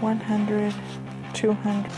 100, 200.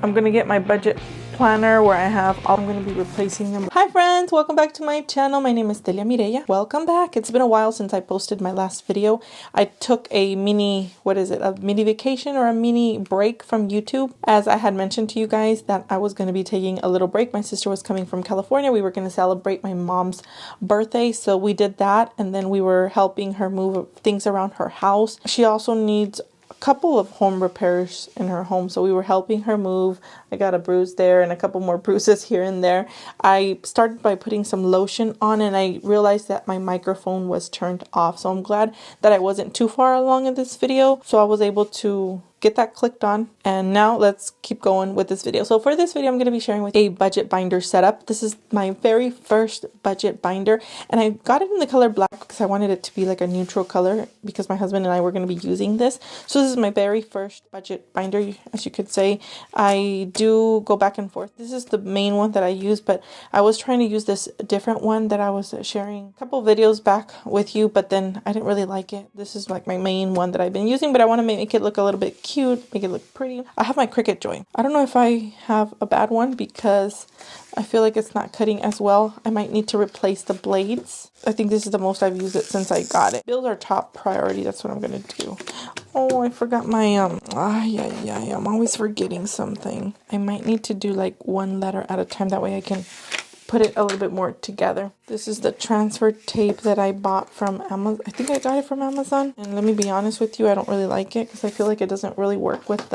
I'm gonna get my budget planner where I have all. I'm gonna be replacing them. Hi friends, welcome back to my channel. My name is Delia Mireya. Welcome back. It's been a while since I posted my last video. I took a mini, a mini vacation or a mini break from YouTube. As I had mentioned to you guys that I was gonna be taking a little break. My sister was coming from California. We were gonna celebrate my mom's birthday. So we did that, and then we were helping her move things around her house. She also needs couple of home repairs in her home, so we were helping her move. I got a bruise there and a couple more bruises here and there. I started by putting some lotion on, and I realized that my microphone was turned off, so I'm glad that I wasn't too far along in this video, so I was able to get that clicked on. And now let's keep going with this video. So for this video, I'm going to be sharing with a budget binder setup. This is my very first budget binder, and I got it in the color black because I wanted it to be like a neutral color because my husband and I were going to be using this. So this is my very first budget binder, as you could say. I do go back and forth. This is the main one that I use, but I was trying to use this different one that I was sharing a couple videos back with you, but then I didn't really like it. This is like my main one that I've been using, but I want to make it look a little bit cute, make it look pretty. I have my Cricut joint. I don't know if I have a bad one because I feel like it's not cutting as well. I might need to replace the blades. I think this is the most I've used it since I got it. Bills are top priority. That's what I'm gonna do. Oh, I forgot my I'm always forgetting something. I might need to do like one letter at a time. That way I can put it a little bit more together. This is the transfer tape that I bought from Amazon. I think I got it from Amazon. And let me be honest with you, I don't really like it because I feel like it doesn't really work with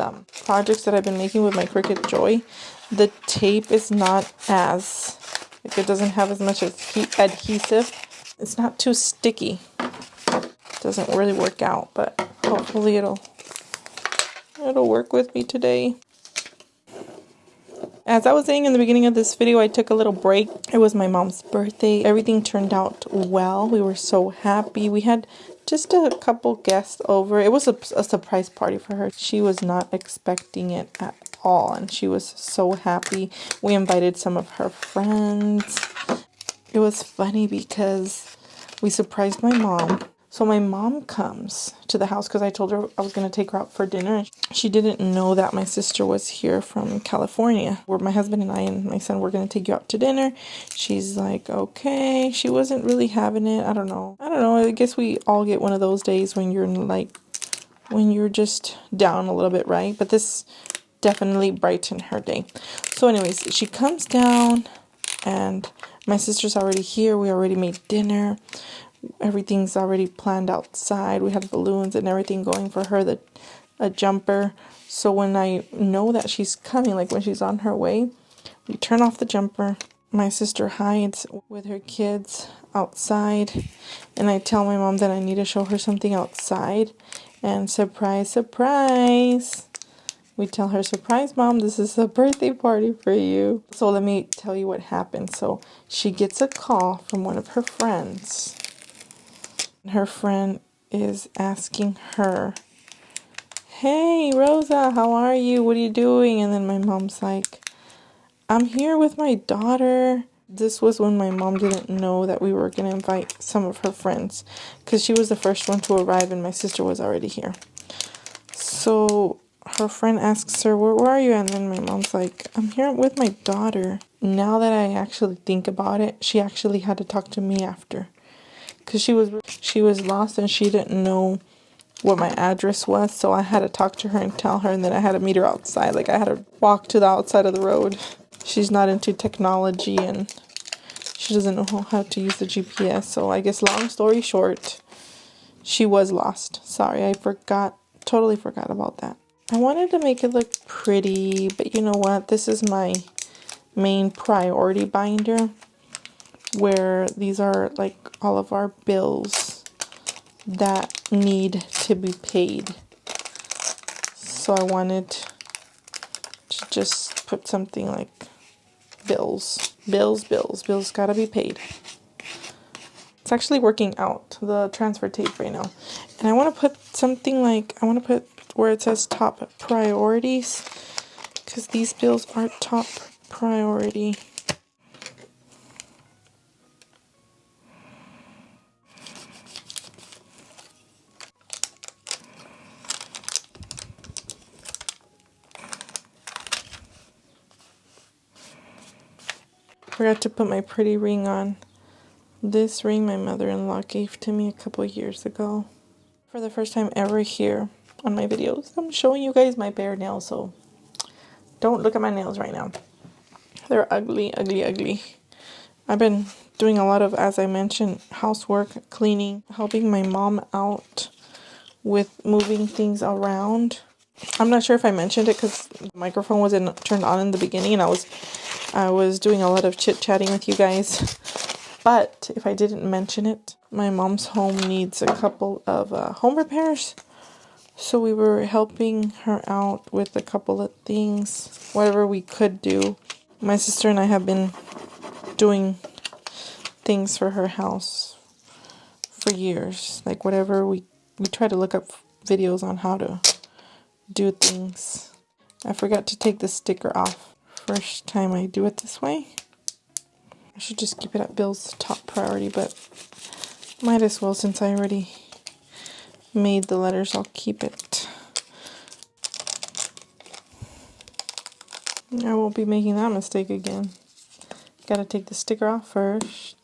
projects that I've been making with my Cricut Joy. The tape is not as, like, it doesn't have as much adhesive. It's not too sticky. It doesn't really work out, but hopefully it'll work with me today. As I was saying in the beginning of this video, I took a little break. It was my mom's birthday. Everything turned out well. We were so happy. We had just a couple guests over. It was a surprise party for her. She was not expecting it at all, and she was so happy. We invited some of her friends. It was funny because we surprised my mom. So my mom comes to the house because I told her I was going to take her out for dinner. She didn't know that my sister was here from California, where my husband and I and my son were going to take you out to dinner. She's like, okay. She wasn't really having it. I don't know. I guess we all get one of those days when you're just down a little bit, right? But this definitely brightened her day. So anyways, she comes down and my sister's already here. We already made dinner. Everything's already planned outside. We had balloons and everything going for her, a jumper. So when I know that she's coming, like when she's on her way, we turn off the jumper. My sister hides with her kids outside, and I tell my mom that I need to show her something outside. And surprise, surprise, we tell her, surprise mom, this is a birthday party for you. So let me tell you what happened. So she gets a call from one of her friends. Her friend is asking her, hey Rosa, how are you? What are you doing? And then my mom's like, I'm here with my daughter. This was when my mom didn't know that we were going to invite some of her friends because she was the first one to arrive and my sister was already here. So her friend asks her, where are you? And then my mom's like, I'm here with my daughter. Now that I actually think about it, she actually had to talk to me after. Because she was lost and she didn't know what my address was. So I had to talk to her and tell her. And then I had to meet her outside. Like I had to walk to the outside of the road. She's not into technology and she doesn't know how to use the GPS. So I guess long story short, she was lost. Sorry, I totally forgot about that. I wanted to make it look pretty. But you know what? This is my main priority binder, where these are like all of our bills that need to be paid. So I wanted to just put something like bills gotta be paid. It's actually working out, the transfer tape right now. And I want to put something like, I want to put where it says top priorities, because these bills are top priority. Forgot to put my pretty ring on. This ring my mother-in-law gave to me a couple years ago. For the first time ever here on my videos, I'm showing you guys my bare nails, so don't look at my nails right now. They're ugly, ugly, ugly. I've been doing a lot of, as I mentioned, housework, cleaning, helping my mom out with moving things around. I'm not sure if I mentioned it because the microphone wasn't turned on in the beginning, and I was doing a lot of chit-chatting with you guys. But if I didn't mention it, my mom's home needs a couple of home repairs. So we were helping her out with a couple of things, whatever we could do. My sister and I have been doing things for her house for years. Like whatever we try to look up videos on how to do things. I forgot to take the sticker off. First time I do it this way. I should just keep it at Bill's top priority, but might as well since I already made the letters. I'll keep it. I won't be making that mistake again. Gotta take the sticker off first.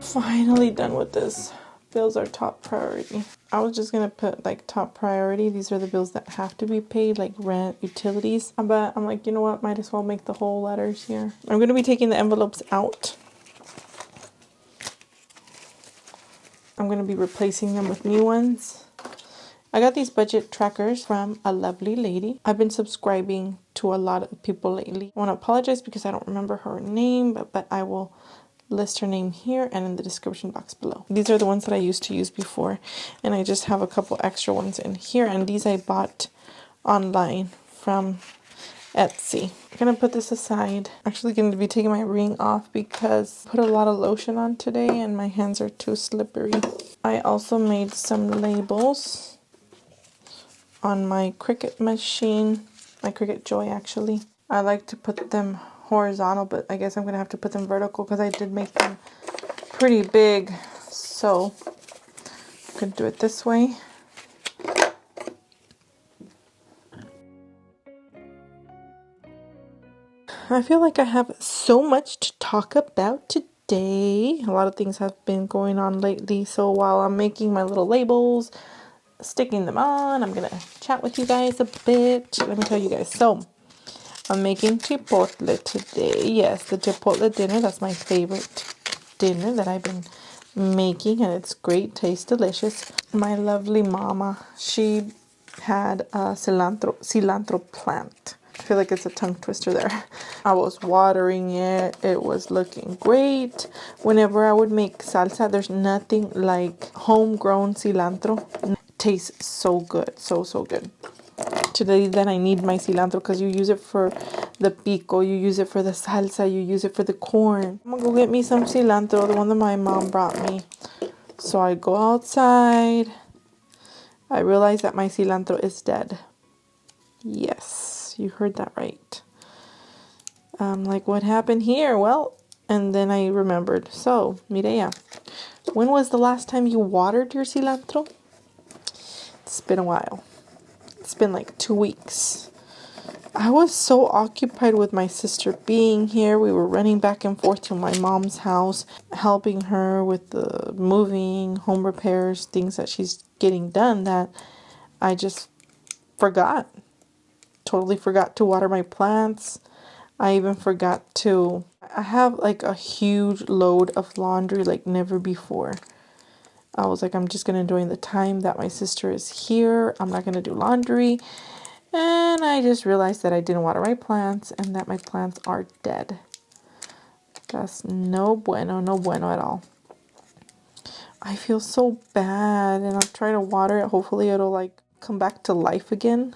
Finally done with this. Bills are top priority. I was just gonna put like top priority. These are the bills that have to be paid, like rent, utilities. But I'm like, you know what? Might as well make the whole letters here. I'm gonna be taking the envelopes out. I'm gonna be replacing them with new ones. I got these budget trackers from a lovely lady. I've been subscribing to a lot of people lately. I want to apologize because I don't remember her name, but I will list her name here and in the description box below. These are the ones that I used to use before, and I just have a couple extra ones in here, and these I bought online from Etsy. I'm gonna put this aside. Actually gonna be taking my ring off because I put a lot of lotion on today and my hands are too slippery. I also made some labels on my Cricut machine, my Cricut Joy actually. I like to put them horizontal, but I guess I'm gonna have to put them vertical because I did make them pretty big. So I'm gonna do it this way. I feel like I have so much to talk about today. A lot of things have been going on lately, so while I'm making my little labels, sticking them on, I'm gonna chat with you guys a bit. Let me tell you guys. So I'm making chipotle today. Yes, the chipotle dinner. That's my favorite dinner that I've been making, and it's great, tastes delicious. My lovely mama, she had a cilantro plant. I feel like it's a tongue twister there. I was watering it. It was looking great. Whenever I would make salsa, there's nothing like homegrown cilantro. It tastes so good. So good. Today then I need my cilantro because you use it for the pico, you use it for the salsa, you use it for the corn. I'm gonna go get me some cilantro, the one that my mom brought me. So I go outside. I realize that my cilantro is dead. Yes, you heard that right. I'm like, what happened here? Well, and then I remembered. So, Mireya, when was the last time you watered your cilantro? It's been a while. It's been like 2 weeks. I was so occupied with my sister being here. We were running back and forth to my mom's house, helping her with the moving, home repairs, things that she's getting done, that I just forgot. Totally forgot to water my plants. I even forgot to... I have like a huge load of laundry like never before. I was like, I'm just going to enjoy the time that my sister is here. I'm not going to do laundry. And I just realized that I didn't water my plants and that my plants are dead. That's no bueno at all. I feel so bad, and I'll try to water it. Hopefully it'll like come back to life again.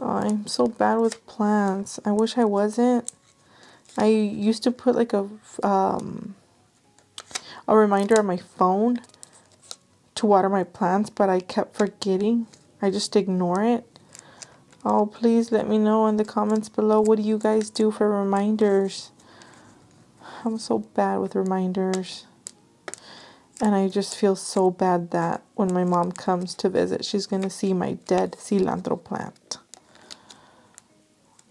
Oh, I'm so bad with plants. I wish I wasn't. I used to put like a reminder on my phone to water my plants, but I kept forgetting. I just ignore it. Oh, please let me know in the comments below. What do you guys do for reminders? I'm so bad with reminders. And I just feel so bad that when my mom comes to visit, she's going to see my dead cilantro plant.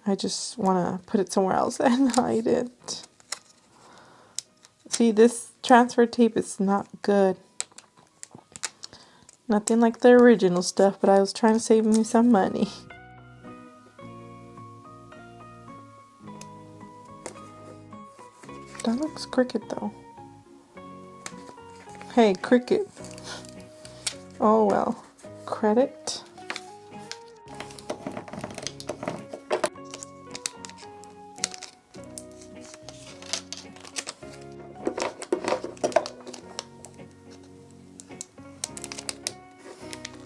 I just want to put it somewhere else and hide it. See, this transfer tape is not good. Nothing like the original stuff, but I was trying to save me some money. That looks crooked though. Hey, Cricket. Oh well. Credit.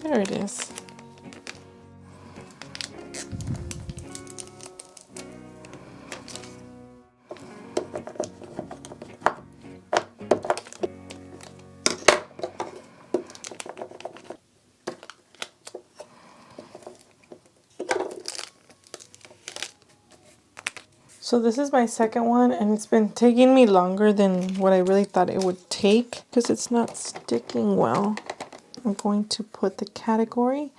There it is. So this is my second one, and it's been taking me longer than what I really thought it would take because it's not sticking well. I'm going to put the category,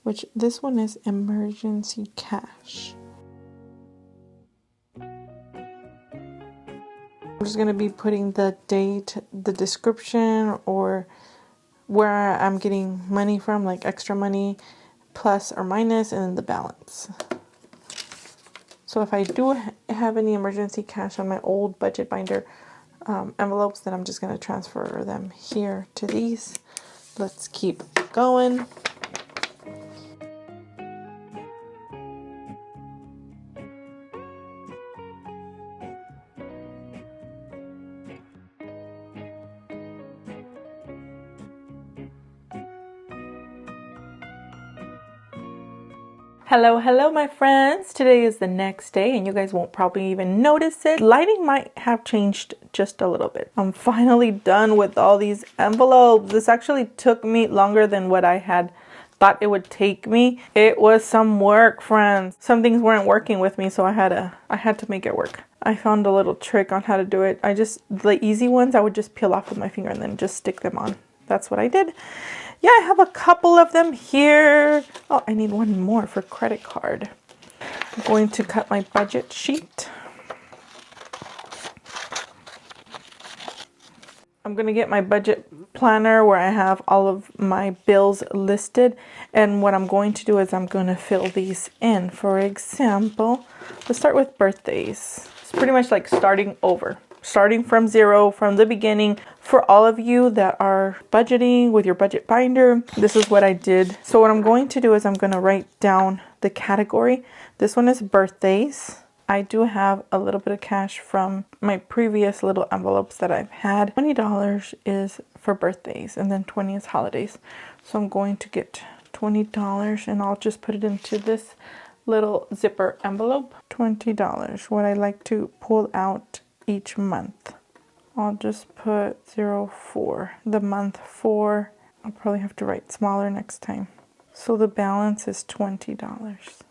which this one is emergency cash. I'm just going to be putting the date, the description, or where I'm getting money from, like extra money, plus or minus, and then the balance. So if I do have any emergency cash on my old budget binder envelopes, then I'm just going to transfer them here to these. Let's keep going. Hello my friends. Today is the next day and you guys won't probably even notice it. Lighting might have changed just a little bit. I'm finally done with all these envelopes. This actually took me longer than what I had thought it would take me. It was some work, friends. Some things weren't working with me, so I had to make it work. I found a little trick on how to do it. The easy ones I would just peel off with my finger and then just stick them on. That's what I did. Yeah, I have a couple of them here. Oh, I need one more for credit card. I'm going to cut my budget sheet. I'm going to get my budget planner where I have all of my bills listed. And what I'm going to do is I'm going to fill these in. For example, let's start with birthdays. It's pretty much like starting over. Starting from zero, from the beginning. For all of you that are budgeting with your budget binder, this is what I did. So what I'm going to do is I'm going to write down the category. This one is birthdays. I do have a little bit of cash from my previous little envelopes that I've had. $20 is for birthdays and then 20 is holidays. So I'm going to get $20 and I'll just put it into this little zipper envelope. $20, what I like to pull out each month. I'll just put 04, the month 4. I'll probably have to write smaller next time. So the balance is $20.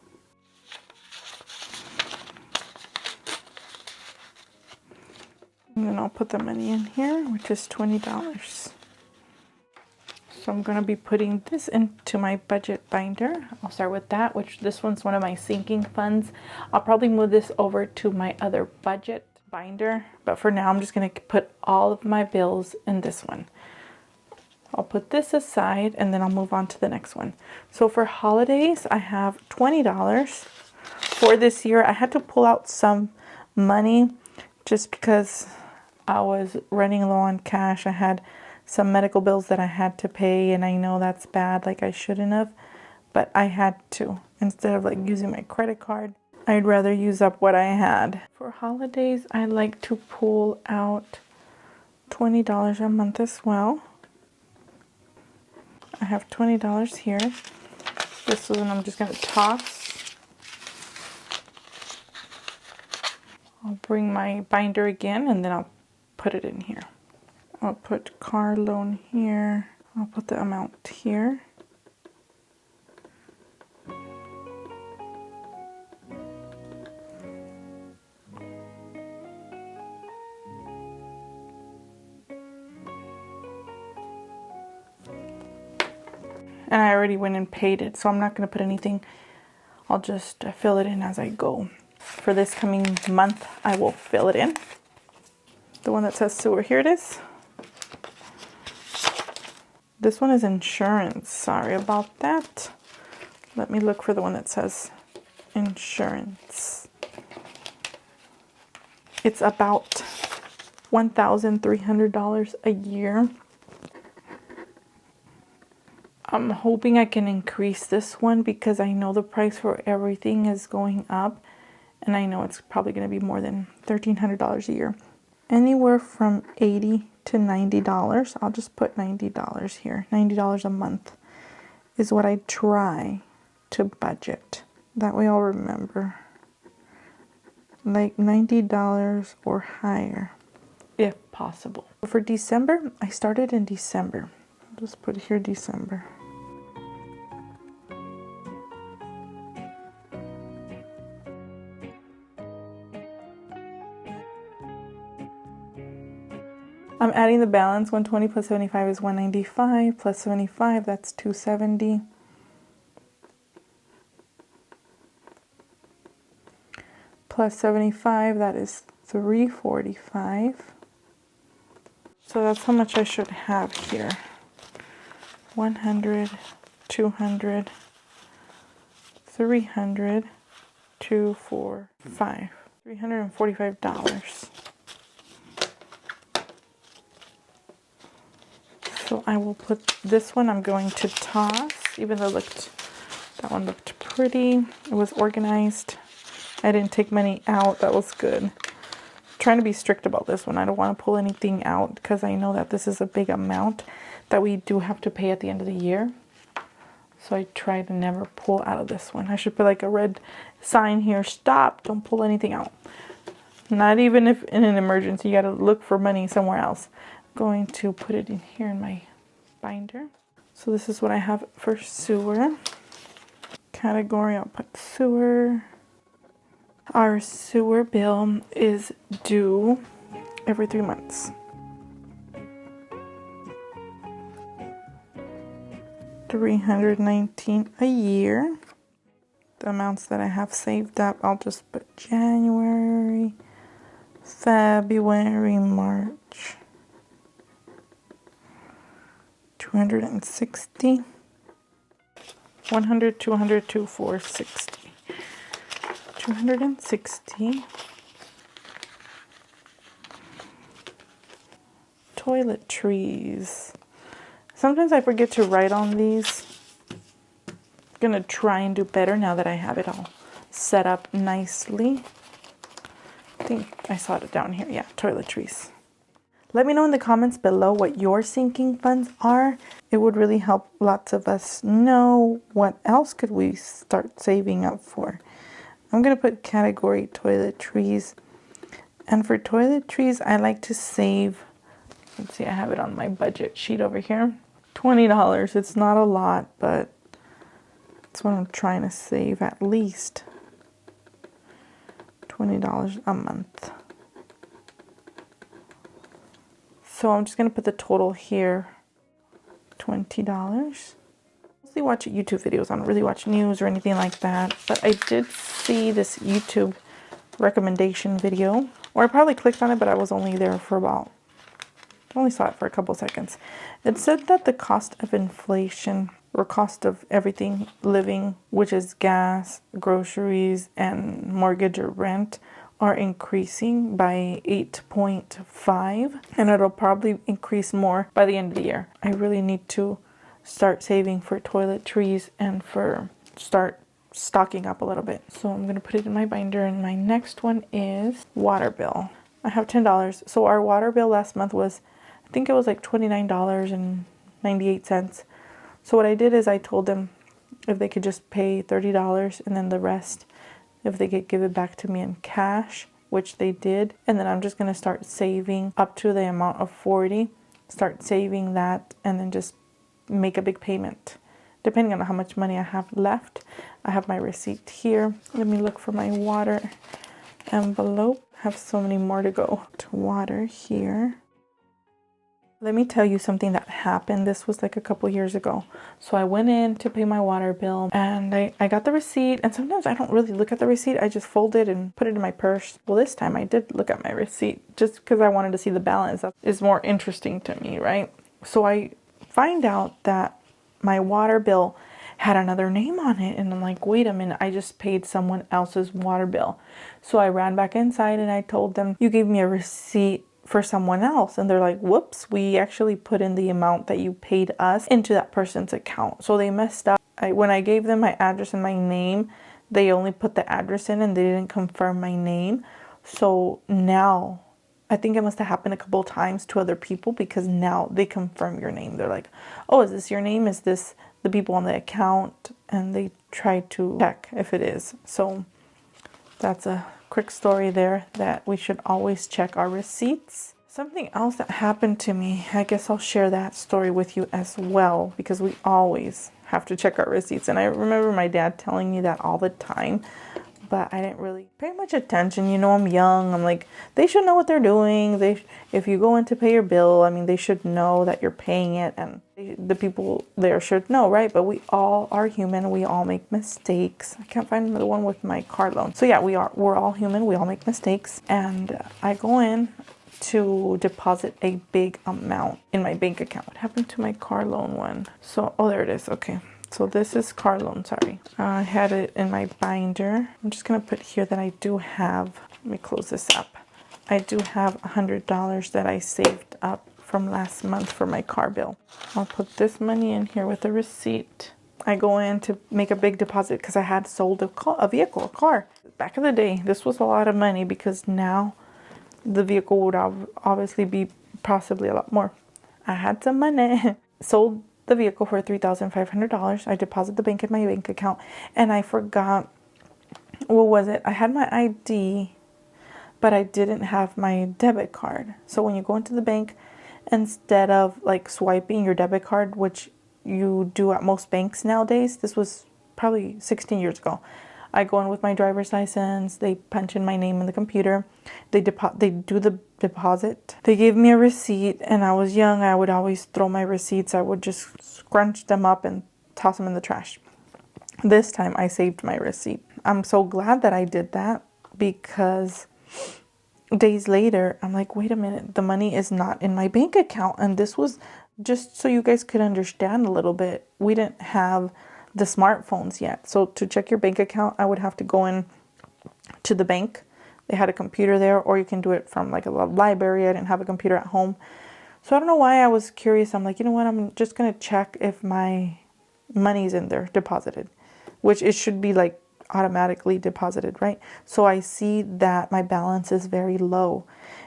And then I'll put the money in here, which is $20. So I'm going to be putting this into my budget binder. I'll start with that, which this one's one of my sinking funds. I'll probably move this over to my other budget binder, but for now I'm just going to put all of my bills in this one. I'll put this aside and then I'll move on to the next one. So for holidays, I have $20 for this year. I had to pull out some money just because I was running low on cash. I had some medical bills that I had to pay, and I know that's bad, like I shouldn't have, but I had to. Instead of like using my credit card, I'd rather use up what I had. For holidays, I like to pull out $20 a month as well. I have $20 here. This one I'm just going to toss. I'll bring my binder again and then I'll put it in here. I'll put car loan here. I'll put the amount here. And I already went and paid it, so I'm not going to put anything. I'll just fill it in as I go. For this coming month, I will fill it in. The one that says sewer, here it is. This one is insurance. Sorry about that. Let me look for the one that says insurance. It's about $1,300 a year. I'm hoping I can increase this one because I know the price for everything is going up, and I know it's probably going to be more than $1,300 a year. Anywhere from $80 to $90. I'll just put $90 here. $90 a month is what I try to budget. That way I'll remember. Like $90 or higher, if possible. For December, I started in December. I'll just put here December. I'm adding the balance. 120 plus 75 is 195 plus 75, that's 270. Plus 75, that is 345. So that's how much I should have here. 100, 200, 300, 2, 4, 5. $345. So I will put this one, I'm going to toss, even though that one looked pretty. It was organized. I didn't take money out. That was good. I'm trying to be strict about this one. I don't want to pull anything out because I know that this is a big amount that we do have to pay at the end of the year. So I try to never pull out of this one. I should put like a red sign here. Stop. Don't pull anything out. Not even if in an emergency. You got to look for money somewhere else. I'm going to put it in here in my binder. So this is what I have for sewer. Category, I'll put sewer. Our sewer bill is due every 3 months. $319 a year. The amounts that I have saved up, I'll just put January, February, March. 260. 100, 200, 2, 460. 260. Toiletries. Sometimes I forget to write on these. I'm gonna try and do better now that I have it all set up nicely. I think I saw it down here. Yeah, toiletries. Let me know in the comments below what your sinking funds are. It would really help lots of us know what else could we start saving up for. I'm going to put category toiletries. And for toiletries, I like to save, let's see, I have it on my budget sheet over here. $20. It's not a lot, but that's what I'm trying to save, at least $20 a month. So I'm just going to put the total here, $20. I watch YouTube videos. I don't really watch news or anything like that, but I did see this YouTube recommendation video, or I probably clicked on it, but I was only there for I only saw it for a couple seconds. It said that the cost of inflation, or cost of everything living, which is gas, groceries, and mortgage or rent, are increasing by 8.5, and it'll probably increase more by the end of the year. I really need to start saving for toiletries and start stocking up a little bit. So I'm going to put it in my binder, and my next one is water bill. I have $10. So our water bill last month was, I think it was like $29.98. So what I did is I told them if they could just pay $30 and then the rest, if they could give it back to me in cash, which they did. And then I'm just going to start saving up to the amount of $40. Start saving that and then just make a big payment. Depending on how much money I have left. I have my receipt here. Let me look for my water envelope. I have so many more to go. To water here. Let me tell you something that happened. This was like a couple years ago. So I went in to pay my water bill and I got the receipt, and sometimes I don't really look at the receipt. I just fold it and put it in my purse. Well, this time I did look at my receipt just because I wanted to see the balance. That is more interesting to me, right? So I find out that my water bill had another name on it, and I'm like, wait a minute, I just paid someone else's water bill. So I ran back inside and I told them, you gave me a receipt for someone else. And they're like, whoops, we actually put in the amount that you paid us into that person's account. So they messed up. When I gave them my address and my name, they only put the address in and they didn't confirm my name. So now I think it must have happened a couple of times to other people, because now they confirm your name. They're like, oh, is this your name? Is this the people on the account? And they try to check if it is. So that's a quick story there, that we should always check our receipts. Something else that happened to me, I guess I'll share that story with you as well, because we always have to check our receipts. And I remember my dad telling me that all the time, but I didn't really pay much attention. You know, I'm young. I'm like, they should know what they're doing. If you go in to pay your bill, I mean, they should know that you're paying it, and the people there should know, right? But we all are human. We all make mistakes. I can't find the one with my car loan. So yeah, we're all human. We all make mistakes. And I go in to deposit a big amount in my bank account. What happened to my car loan one? So, oh, there it is. Okay. So this is car loan, sorry. I had it in my binder. I'm just gonna put here that I do have, let me close this up. I do have $100 that I saved up from last month for my car bill. I'll put this money in here with a receipt. I go in to make a big deposit because I had sold a car. Back in the day, this was a lot of money, because now the vehicle would obviously be possibly a lot more. I had some money. Sold the vehicle for $3,500. I deposited the bank in my bank account, and I forgot, what was it? I had my ID, but I didn't have my debit card. So when you go into the bank, instead of like swiping your debit card, which you do at most banks nowadays, this was probably 16 years ago. I go in with my driver's license, they punch in my name in the computer, they do the deposit. They gave me a receipt, and I was young, I would always throw my receipts, I would just scrunch them up and toss them in the trash. This time I saved my receipt. I'm so glad that I did that, because days later, I'm like, wait a minute, the money is not in my bank account. And this was just so you guys could understand a little bit. We didn't have the smartphones yet. So to check your bank account, I would have to go in to the bank. They had a computer there, or you can do it from like a library. I didn't have a computer at home. So I don't know why I was curious. I'm like, you know what? I'm just going to check if my money's in there deposited, which it should be like automatically deposited, right? So I see that my balance is very low.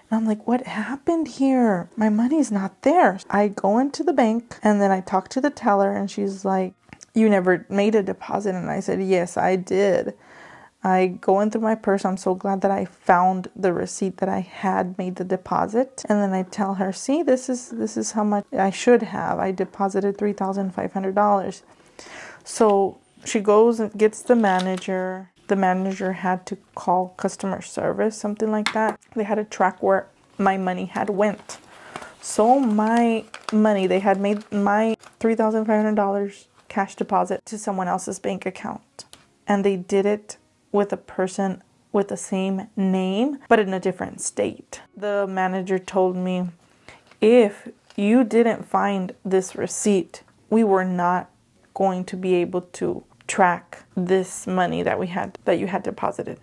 And I'm like, what happened here? My money's not there. I go into the bank and then I talk to the teller, and she's like, you never made a deposit. And I said, yes, I did. I go in through my purse. I'm so glad that I found the receipt that I had made the deposit. And then I tell her, see, this is how much I should have. I deposited $3,500. So she goes and gets the manager. The manager had to call customer service, something like that. They had to track where my money had went. So my money, they had made my $3,500 cash deposit to someone else's bank account. And they did it with a person with the same name, but in a different state. The manager told me, if you didn't find this receipt, we were not going to be able to track this money that you had deposited.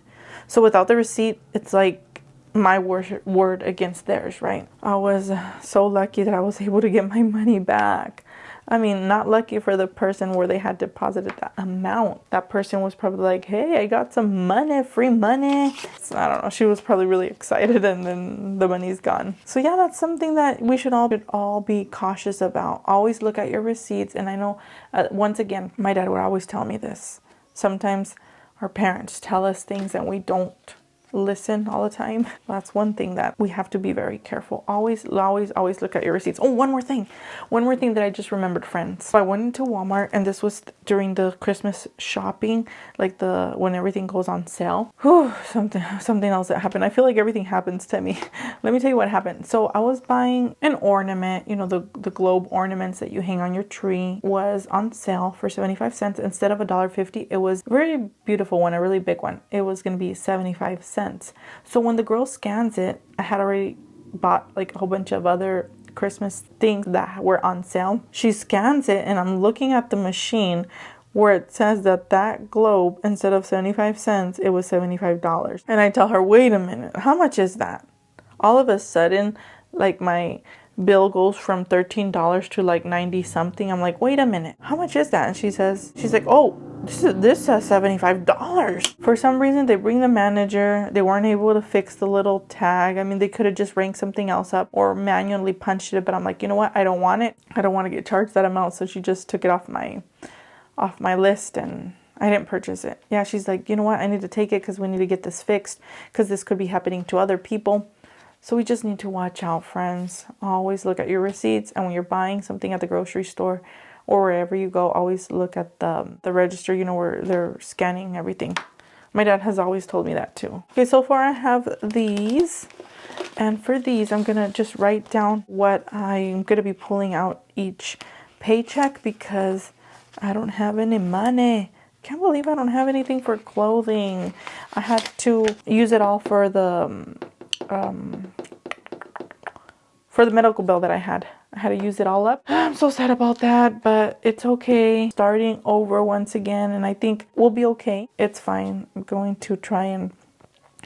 So without the receipt, it's like my word against theirs, right? I was so lucky that I was able to get my money back. I mean, not lucky for the person where they had deposited that amount. That person was probably like, hey, I got some money, free money. So, I don't know. She was probably really excited, and then the money's gone. So yeah, that's something that we should all be cautious about. Always look at your receipts. And I know, once again, my dad would always tell me this. Sometimes our parents tell us things and we don't listen all the time. That's one thing that we have to be very careful. Always look at your receipts. Oh, one more thing that I just remembered, friends. So I went into Walmart, and this was during the Christmas shopping, like when everything goes on sale. Whew, something else that happened. I feel like everything happens to me. Let me tell you what happened. So I was buying an ornament, you know, the globe ornaments that you hang on your tree, was on sale for 75 cents instead of $1.50. It was a very beautiful one, a really big one. It was going to be 75 cents. So when the girl scans it, I had already bought like a whole bunch of other Christmas things that were on sale. She scans it, and I'm looking at the machine where it says that globe, instead of 75 cents, it was $75. And I tell her, wait a minute, how much is that? All of a sudden, like, my bill goes from $13 to like 90 something. I'm like, wait a minute, how much is that? And she's like, oh, this says $75. For some reason, they bring the manager. They weren't able to fix the little tag. I mean, they could have just rang something else up or manually punched it. But I'm like, you know what? I don't want it. I don't want to get charged that amount. So she just took it off my list, and I didn't purchase it. Yeah, she's like, you know what? I need to take it because we need to get this fixed, because this could be happening to other people. So we just need to watch out, friends. Always look at your receipts. And when you're buying something at the grocery store or wherever you go, always look at the register, you know, where they're scanning everything. My dad has always told me that too. Okay, so far I have these. And for these, I'm going to just write down what I'm going to be pulling out each paycheck, because I don't have any money. Can't believe I don't have anything for clothing. I had to use it all for the medical bill that I had. I had to use it all up. I'm so sad about that, but it's okay. Starting over once again, and I think we'll be okay. It's fine. I'm going to try and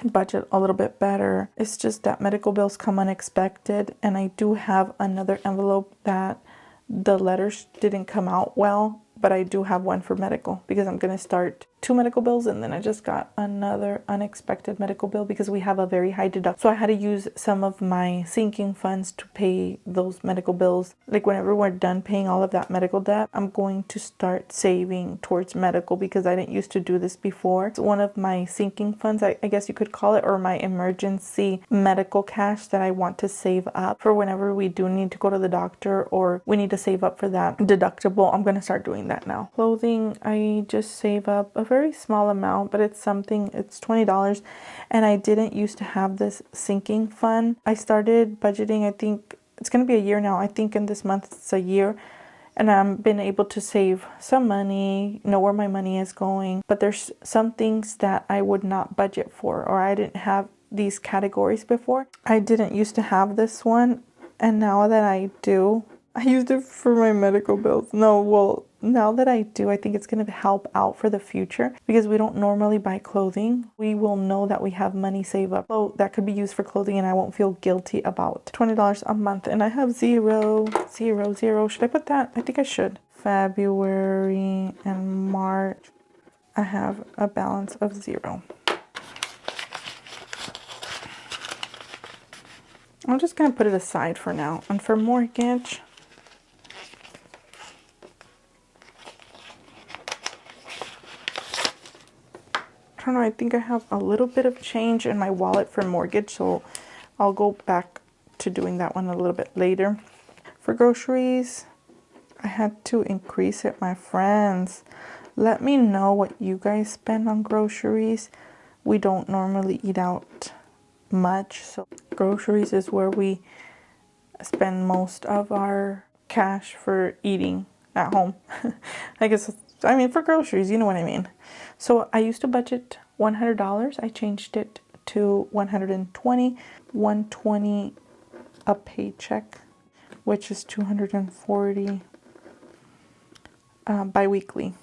budget a little bit better. It's just that medical bills come unexpected, and I do have another envelope that the letters didn't come out well, but I do have one for medical, because I'm going to start 2 medical bills, and then I just got another unexpected medical bill because we have a very high deduct. So I had to use some of my sinking funds to pay those medical bills. Like, whenever we're done paying all of that medical debt, I'm going to start saving towards medical, because I didn't used to do this before. It's one of my sinking funds, I guess you could call it, or my emergency medical cash that I want to save up for whenever we do need to go to the doctor, or we need to save up for that deductible. I'm going to start doing that now. Clothing, I just save up a very small amount, but it's something. It's $20, and I didn't used to have this sinking fund. I started budgeting, I think it's going to be a year now. I think in this month it's a year, and I've been able to save some money, know where my money is going. But there's some things that I would not budget for, or I didn't have these categories before. I didn't used to have this one, and now that I do, I used it for my medical bills. No, well, now that I do, I think it's going to help out for the future, because we don't normally buy clothing. We will know that we have money saved up, so that could be used for clothing, and I won't feel guilty about $20 a month. And I have zero. Should I put that? I think I should. February and March, I have a balance of 0. I'm just going to put it aside for now. And for mortgage, I don't know, I think I have a little bit of change in my wallet for mortgage, so I'll go back to doing that one a little bit later. For groceries, I had to increase it, my friends. Let me know what you guys spend on groceries. We don't normally eat out much, so groceries is where we spend most of our cash for eating at home. I mean, for groceries, you know what I mean. So I used to budget $100. I changed it to $120. $120 a paycheck, which is $240 bi-weekly.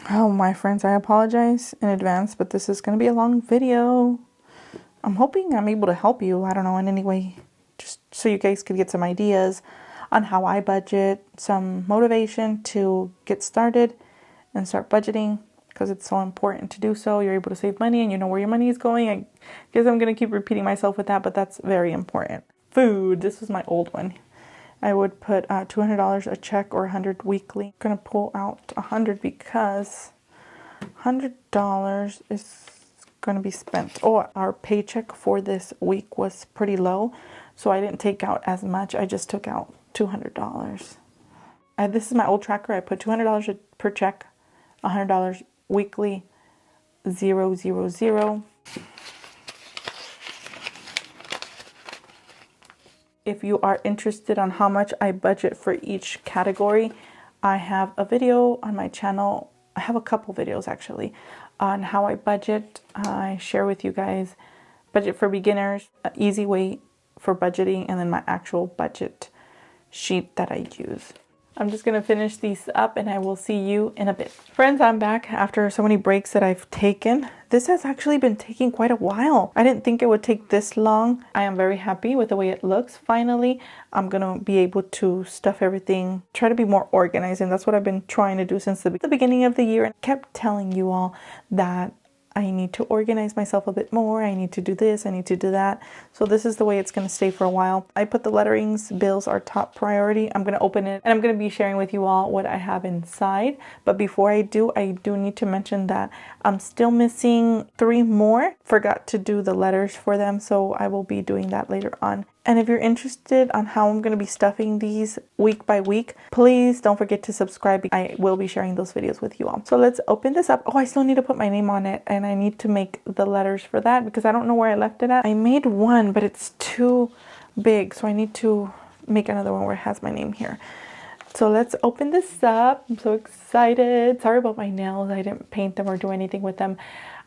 Oh, my friends, I apologize in advance, but this is going to be a long video. I'm hoping I'm able to help you, I don't know, in any way, just so you guys could get some ideas on how I budget, some motivation to get started and start budgeting, because it's so important to do so. You're able to save money, and you know where your money is going. I guess I'm going to keep repeating myself with that, but that's very important. Food, this is my old one. I would put $200 a check or $100 weekly. I'm going to pull out $100 because $100 is going to be spent. Oh, our paycheck for this week was pretty low, so I didn't take out as much. I just took out $200. This is my old tracker. I put $200 per check, $100 weekly, 000. If you are interested on how much I budget for each category, I have a video on my channel. I have a couple videos actually on how I budget. I share with you guys budget for beginners, an easy way for budgeting, and then my actual budget sheet that I use. I'm just going to finish these up and I will see you in a bit. Friends, I'm back after so many breaks that I've taken. This has actually been taking quite a while. I didn't think it would take this long. I am very happy with the way it looks. Finally, I'm going to be able to stuff everything, try to be more organized. And that's what I've been trying to do since the beginning of the year. And I kept telling you all that I need to organize myself a bit more. I need to do this. I need to do that. So this is the way it's going to stay for a while. I put the letterings. Bills are top priority. I'm going to open it and I'm going to be sharing with you all what I have inside. But before I do need to mention that I'm still missing 3 more. Forgot to do the letters for them. So I will be doing that later on. And if you're interested on how I'm going to be stuffing these week by week, please don't forget to subscribe. I will be sharing those videos with you all. So let's open this up. Oh, I still need to put my name on it. And I need to make the letters for that because I don't know where I left it at. I made one, but it's too big. So I need to make another one where it has my name here. So let's open this up. I'm so excited. Sorry about my nails. I didn't paint them or do anything with them.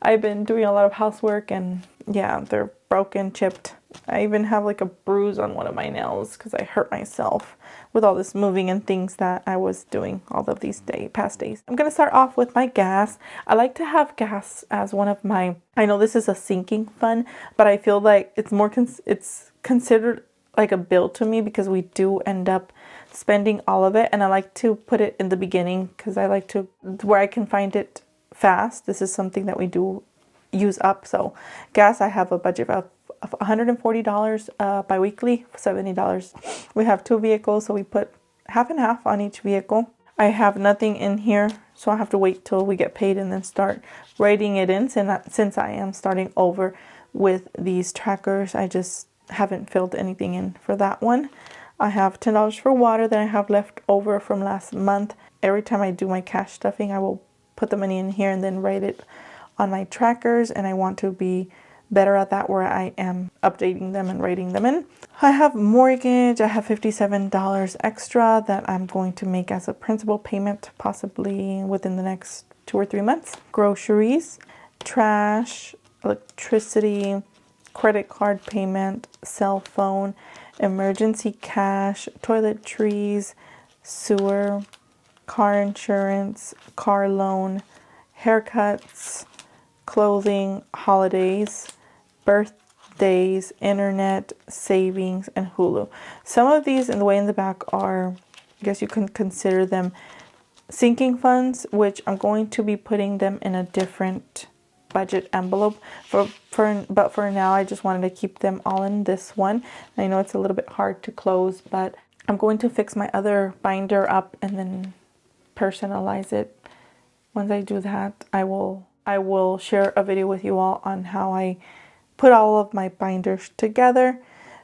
I've been doing a lot of housework and yeah, they're broken, chipped. I even have like a bruise on one of my nails because I hurt myself with all this moving and things that I was doing all of these past days. I'm going to start off with my gas. I like to have gas as one of my, I know this is a sinking fund, but I feel like it's more, it's considered like a bill to me because we do end up spending all of it. And I like to put it in the beginning because I like to, where I can find it fast. This is something that we do use up. So gas, I have a budget of $140 bi-weekly, $70. We have 2 vehicles, so we put half and half on each vehicle. I have nothing in here, so I have to wait till we get paid and then start writing it in. Since I am starting over with these trackers, I just haven't filled anything in for that one. I have $10 for water that I have left over from last month. Every time I do my cash stuffing, I will put the money in here and then write it on my trackers, and I want to be better at that where I am updating them and writing them in. I have mortgage. I have $57 extra that I'm going to make as a principal payment possibly within the next 2 or 3 months. Groceries, trash, electricity, credit card payment, cell phone, emergency cash, toiletries, sewer, car insurance, car loan, haircuts, clothing, holidays, birthdays, internet, savings, and Hulu. Some of these in the way in the back are, I guess you can consider them sinking funds, which I'm going to be putting them in a different budget envelope. But for now, I just wanted to keep them all in this one. I know it's a little bit hard to close, but I'm going to fix my other binder up and then personalize it. Once I do that, I will share a video with you all on how I put all of my binders together.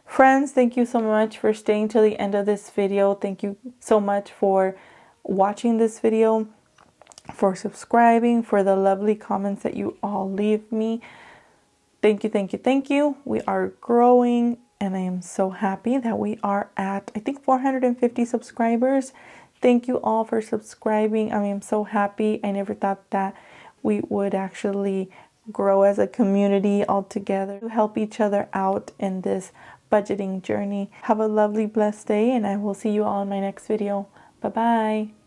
Friends, thank you so much for staying till the end of this video. Thank you so much for watching this video, for subscribing, for the lovely comments that you all leave me. Thank you, thank you, thank you. We are growing and I am so happy that we are at, I think, 450 subscribers. Thank you all for subscribing. I am so happy. I never thought that we would actually grow as a community all together to help each other out in this budgeting journey. Have a lovely, blessed day, and I will see you all in my next video. Bye-bye.